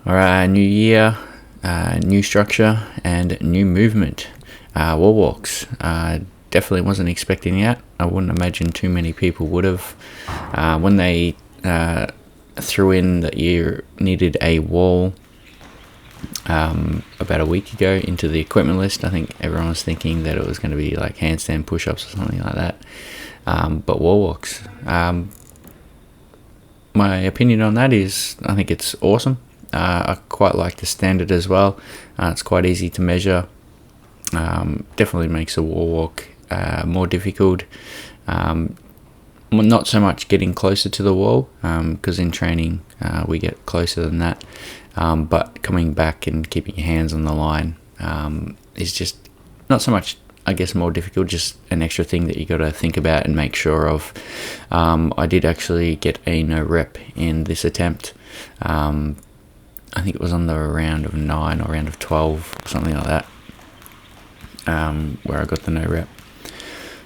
Alright, new year, new structure, and new movement. Wall walks. Definitely wasn't expecting that. I wouldn't imagine too many people would have. When they threw in that you needed a wall about a week ago into the equipment list, I think everyone was thinking that it was going to be like handstand push-ups or something like that. But wall walks. My opinion on that is I think it's awesome. I quite like the standard as well. It's quite easy to measure. Definitely makes a wall walk more difficult. Not so much getting closer to the wall, because in training we get closer than that. But coming back and keeping your hands on the line is just not so much, I guess, more difficult, just an extra thing that you got to think about and make sure of. I did actually get a no rep in this attempt. I think it was on the round of 9 or round of 12, something like that, where I got the no rep.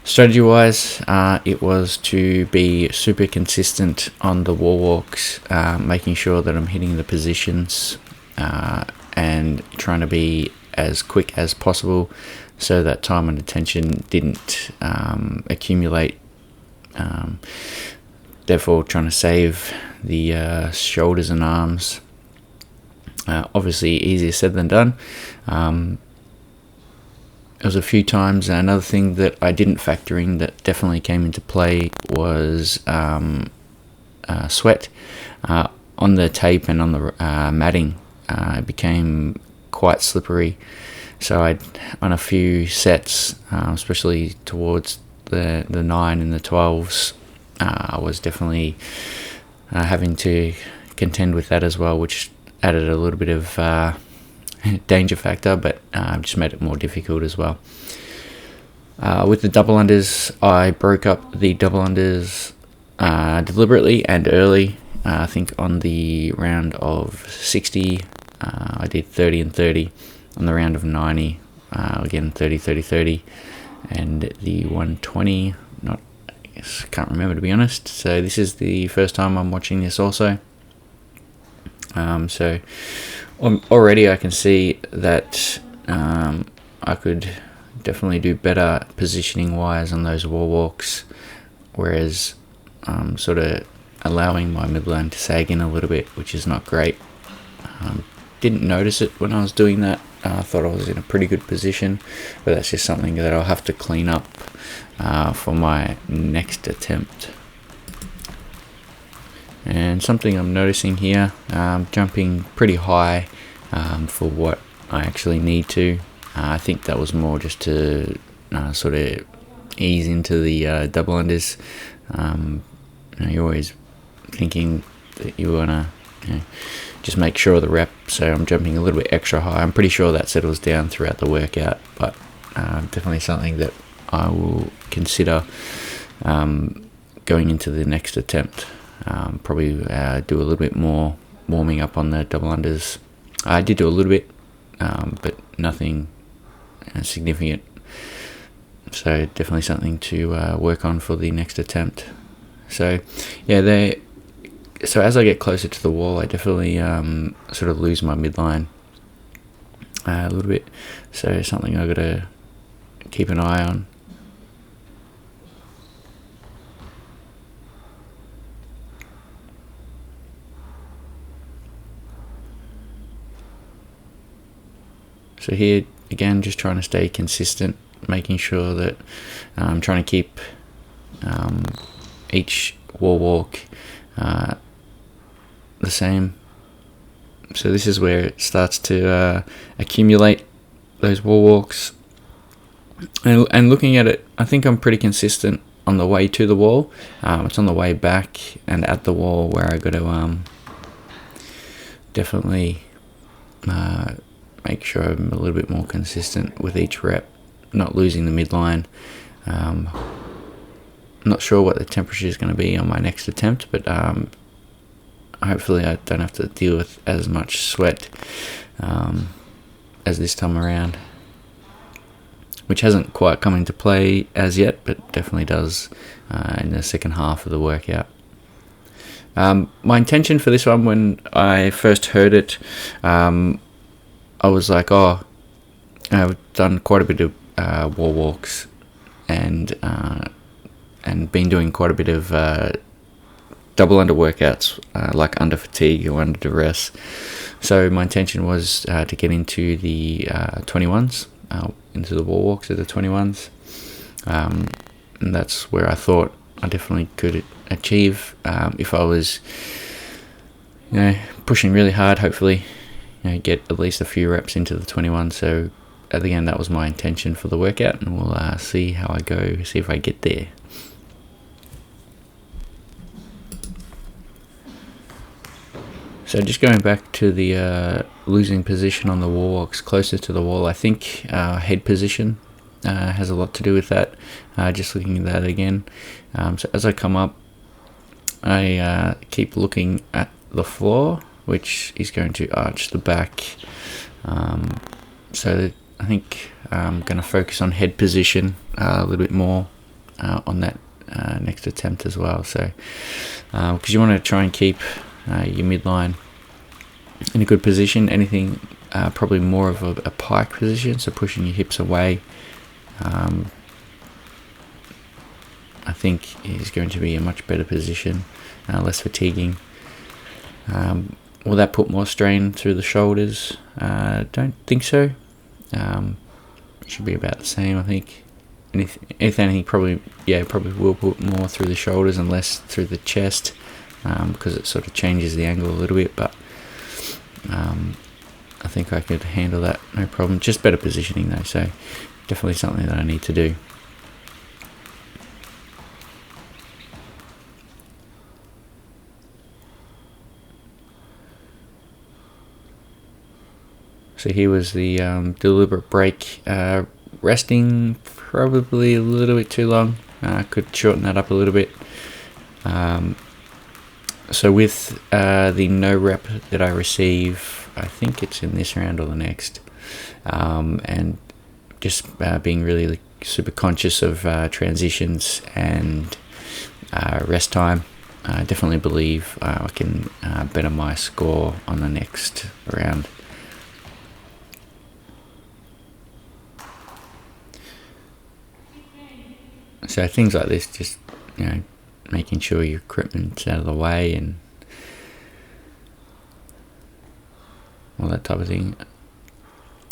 Strategy wise, it was to be super consistent on the wall walks, making sure that I'm hitting the positions and trying to be as quick as possible so that time and attention didn't accumulate. Therefore, trying to save the shoulders and arms. Obviously, easier said than done. There was a few times. Another thing that I didn't factor in that definitely came into play was sweat on the tape and on the matting. It became quite slippery. So on a few sets, especially towards the 9 and the 12s, I was definitely having to contend with that as well, which added a little bit of danger factor, but just made it more difficult as well. With the double unders, I broke up the double unders deliberately and early. I think on the round of 60, I did 30 and 30. On the round of 90, again 30, 30, 30. And the 120, can't remember, to be honest. So this is the first time I'm watching this also. So already I can see that I could definitely do better positioning wise on those wall walks, whereas I'm sort of allowing my midline to sag in a little bit, which is not great. Didn't notice it when I was doing that. I thought I was in a pretty good position, but that's just something that I'll have to clean up for my next attempt. And something I'm noticing here, jumping pretty high for what I actually need to. I think that was more just to sort of ease into the double unders. You're always thinking that you want to just make sure of the rep, so I'm jumping a little bit extra high. I'm pretty sure that settles down throughout the workout, but definitely something that I will consider going into the next attempt. Probably do a little bit more warming up on the double unders. I did do a little bit, but nothing significant. So definitely something to work on for the next attempt. So yeah, so as I get closer to the wall, I definitely sort of lose my midline a little bit. So something I got to keep an eye on. So here, again, just trying to stay consistent, making sure that I'm trying to keep each wall walk the same. So this is where it starts to accumulate those wall walks. And looking at it, I think I'm pretty consistent on the way to the wall. It's on the way back and at the wall where I got to definitely make sure I'm a little bit more consistent with each rep, not losing the midline. I'm not sure what the temperature is going to be on my next attempt, but hopefully I don't have to deal with as much sweat as this time around, which hasn't quite come into play as yet, but definitely does in the second half of the workout. My intention for this one, when I first heard it, I was like, oh, I've done quite a bit of wall walks and been doing quite a bit of double under workouts, like under fatigue or under duress. So my intention was to get into the 21s, into the wall walks of the 21s. And that's where I thought I definitely could achieve if I was, pushing really hard. Hopefully, get at least a few reps into the 21. So at the end, that was my intention for the workout, and we'll see how I go, see if I get there. So just going back to the losing position on the wall walks closer to the wall, I think head position has a lot to do with that. Just looking at that again. So as I come up, I keep looking at the floor, which is going to arch the back. So I think I'm going to focus on head position a little bit more on that next attempt as well. So because you want to try and keep your midline in a good position, anything probably more of a pike position, so pushing your hips away, I think is going to be a much better position, less fatiguing. Will that put more strain through the shoulders? Don't think so. It should be about the same, I think. If anything, probably will put more through the shoulders and less through the chest, because it sort of changes the angle a little bit, but I think I could handle that, no problem. Just better positioning though, so definitely something that I need to do. So here was the deliberate break, resting probably a little bit too long. Could shorten that up a little bit. So with the no rep that I receive, I think it's in this round or the next, and just being really super conscious of transitions and rest time, I definitely believe I can better my score on the next round. So things like this, just making sure your equipment's out of the way and all that type of thing.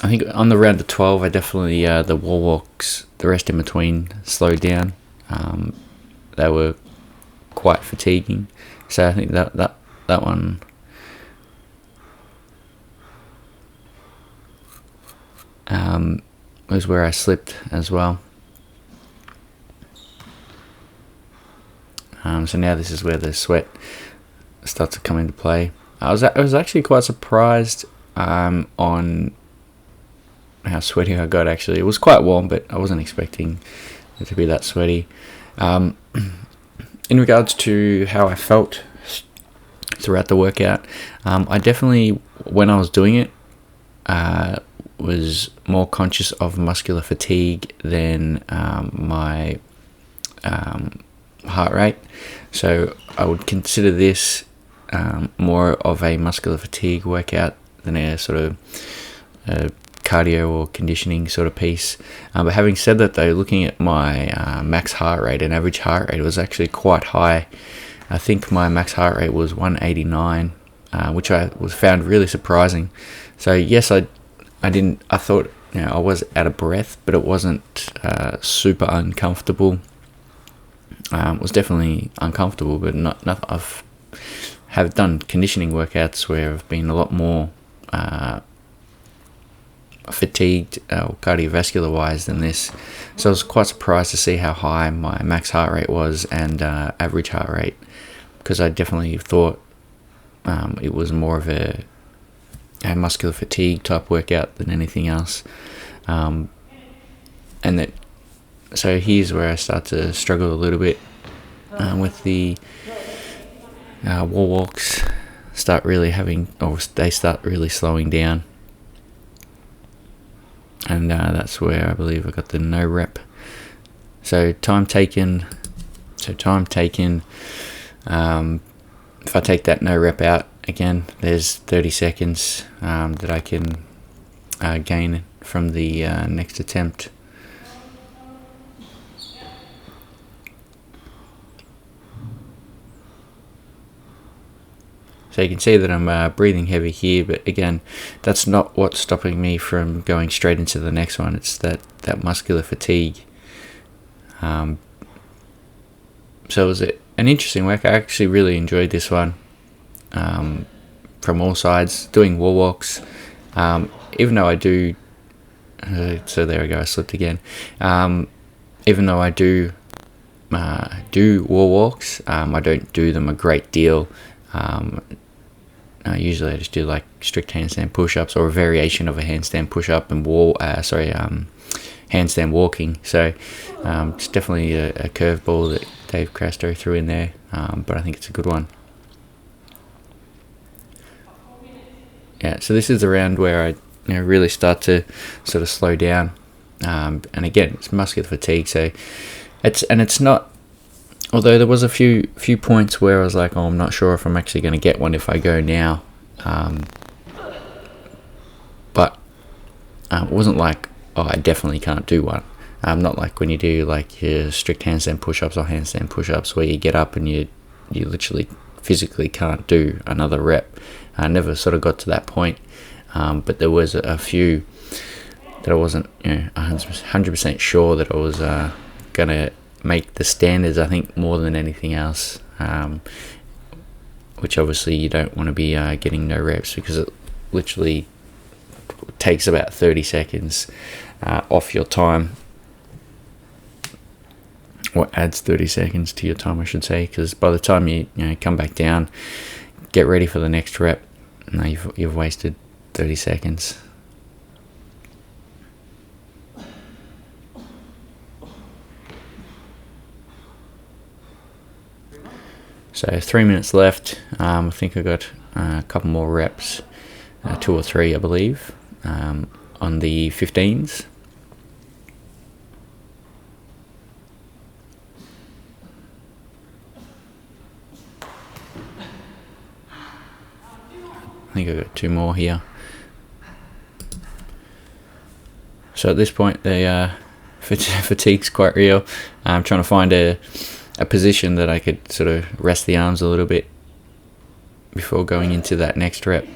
I think on the round of 12, I definitely the wall walks, the rest in between, slowed down. They were quite fatiguing, so I think that one was where I slipped as well. So now this is where the sweat starts to come into play. I was actually quite surprised on how sweaty I got. Actually, it was quite warm, but I wasn't expecting it to be that sweaty. In regards to how I felt throughout the workout, I definitely, when I was doing it, was more conscious of muscular fatigue than my heart rate. So I would consider this more of a muscular fatigue workout than a sort of cardio or conditioning sort of piece. But having said that though, looking at my max heart rate and average heart rate, was actually quite high. I think my max heart rate was 189, which I found really surprising. So yes, I thought I was out of breath, but it wasn't super uncomfortable. It was definitely uncomfortable, but not. I've done conditioning workouts where I've been a lot more fatigued cardiovascular wise than this. So I was quite surprised to see how high my max heart rate was and average heart rate, because I definitely thought it was more of a muscular fatigue type workout than anything else. So here's where I start to struggle a little bit with the wall walks. They start really slowing down, and that's where I believe I got the no rep. So time taken, if I take that no rep out, again, there's 30 seconds that I can gain from the next attempt. So you can see that I'm breathing heavy here, but again, that's not what's stopping me from going straight into the next one. It's that muscular fatigue. So it was an interesting work. I actually really enjoyed this one from all sides, doing wall walks. Even though I do, so there we go, I slipped again. Even though I do wall walks, I don't do them a great deal. Usually I just do like strict handstand push-ups or a variation of a handstand push-up and handstand walking. So it's definitely a curveball that Dave Crasto threw in there, but I think it's a good one. Yeah, so this is the round where I really start to sort of slow down, and again, it's muscular fatigue. So it's not. Although there was a few points where I was like, oh, I'm not sure if I'm actually going to get one if I go now. But it wasn't like, oh, I definitely can't do one. Not like when you do like your strict handstand push-ups or handstand push-ups where you get up and you literally physically can't do another rep. I never sort of got to that point. But there was a few that I wasn't 100% sure that I was going to make the standards, I think, more than anything else, which obviously you don't want to be getting no reps, because it literally takes about 30 seconds off your time, or adds 30 seconds to your time, I should say, because by the time you come back down, get ready for the next rep, you've wasted 30 seconds. So 3 minutes left. I think I got a couple more reps, 2 or 3 I believe, on the 15s. I think I got 2 more here. So at this point the fatigue's quite real. I'm trying to find a position that I could sort of rest the arms a little bit before going into that next rep.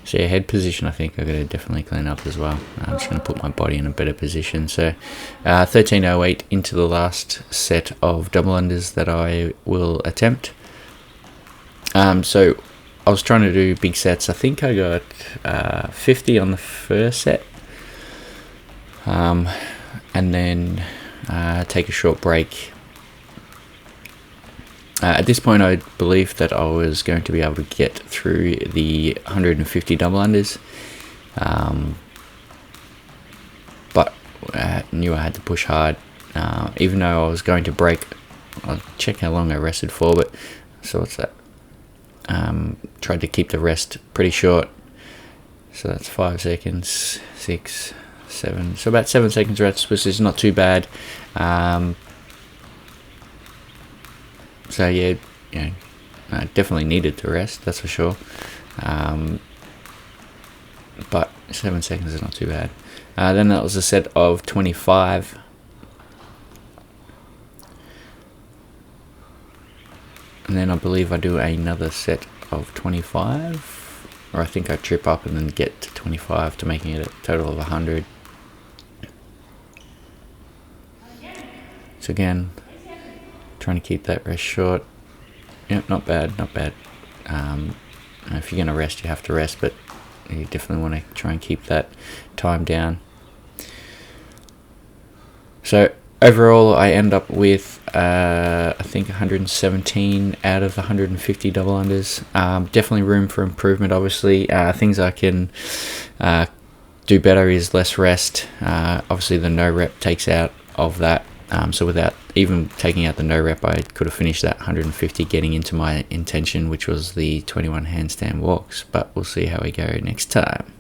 So yeah, head position I think I've got to definitely clean up as well. I'm just going to put my body in a better position. So 13:08 into the last set of double unders that I will attempt. So I was trying to do big sets. I think I got 50 on the first set, and then take a short break. At this point, I believed that I was going to be able to get through the 150 double unders, but I knew I had to push hard. Even though I was going to break, I'll check how long I rested for, but so what's that? Tried to keep the rest pretty short, so that's 5 seconds, 6, 7, so about 7 seconds rest, which is not too bad. So yeah, I definitely needed to rest, that's for sure. But 7 seconds is not too bad. Then that was a set of 25. And then I believe I do another set of 25. Or I think I trip up and then get to 25 to making it a total of 100. So again, trying to keep that rest short. Yep, not bad, not bad. If you're going to rest, you have to rest, but you definitely want to try and keep that time down. So overall, I end up with, I think, 117 out of 150 double unders. Definitely room for improvement, obviously. Things I can do better is less rest. Obviously, the no rep takes out of that. So without even taking out the no rep, I could have finished that 150 getting into my intention, which was the 21 handstand walks. But we'll see how we go next time.